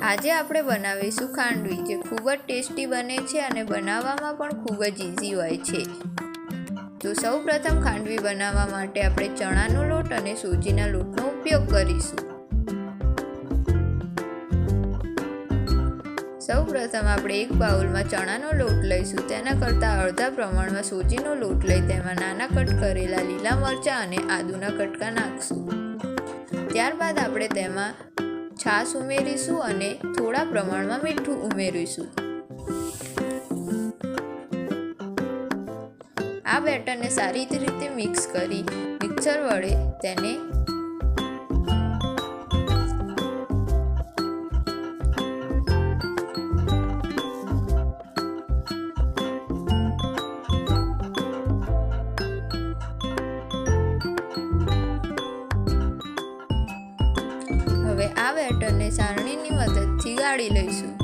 આજે આપણે બનાવીશું ખાંડવી, જે ખૂબ જ ટેસ્ટી બને છે અને બનાવવામાં પણ ખૂબ જ ઇઝી હોય છે। તો સૌપ્રથમ ખાંડવી બનાવવા માટે આપણે ચણાનો લોટ અને સૂજીના લોટનો ઉપયોગ કરીશું। સૌપ્રથમ આપણે એક બાઉલમાં ચણાનો લોટ લઈશું, તેના કરતાં અડધા પ્રમાણમાં સૂજીનો લોટ લઈ તેમાં નાના કટ કરેલા લીલા મરચાં અને આદુના કટકા નાખશું। ત્યારબાદ આપણે તેમાં છાશ ઉમેરીશું અને થોડા પ્રમાણમાં મીઠું ઉમેરીશું। આ બેટરને સારી રીતે મિક્સ કરી મિક્સર વડે તેને હવે આ બેટરને ચાળણીની મદદથી ગાળી લઈશું।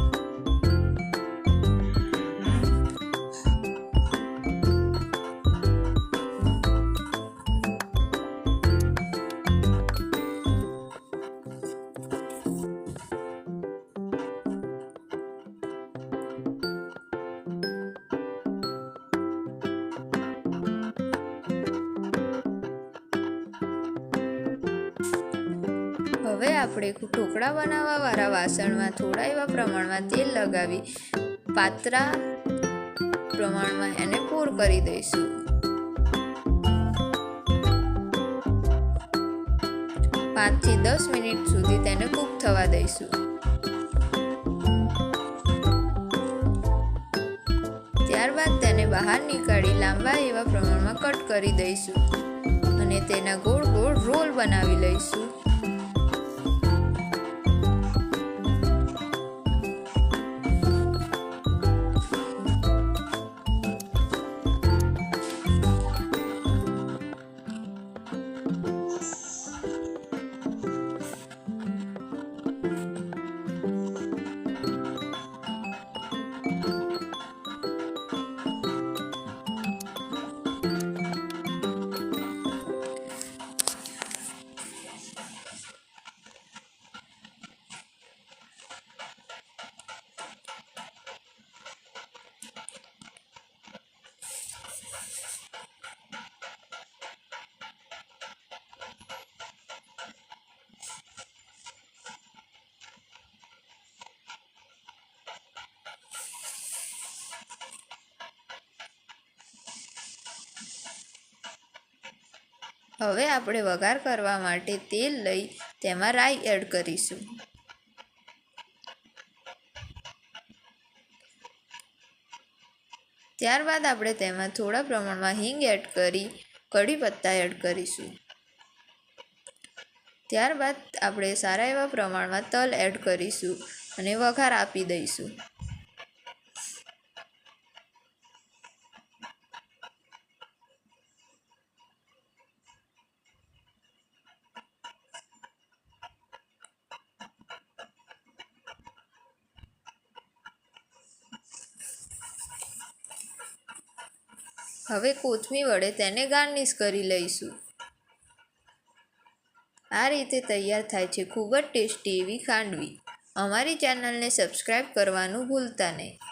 હવે આપણે ઢોકળા બનાવવાવાળા વાસણમાં થોડા એવા પ્રમાણમાં તેલ લગાવી પાતળા પ્રમાણમાં એને પૂર કરી દઈશું। 5 થી 10 મિનિટ સુધી તેને કૂક થવા દઈશું। ત્યારબાદ તેને બહાર નીકાળી લાંબા એવા પ્રમાણમાં કટ કરી દઈશું અને તેના ગોળ ગોળ રોલ બનાવી લઈશું। હવે આપણે વઘાર કરવા માટે તેલ લઈ તેમાં રાઈ એડ કરીશું। ત્યારબાદ આપણે તેમાં થોડા પ્રમાણમાં હિંગ એડ કરી કઢી પત્તા એડ કરીશું। ત્યારબાદ આપણે સારા એવા પ્રમાણમાં તલ એડ કરીશું અને વઘાર આપી દઈશું। હવે કોથમીર વડે તેને ગાર્નિશ કરી લઈશું। આ રીતે તૈયાર થાય છે ખૂબ જ ટેસ્ટી એવી ખાંડવી। અમારી ચેનલને સબસ્ક્રાઈબ કરવાનું ભૂલતા નહીં।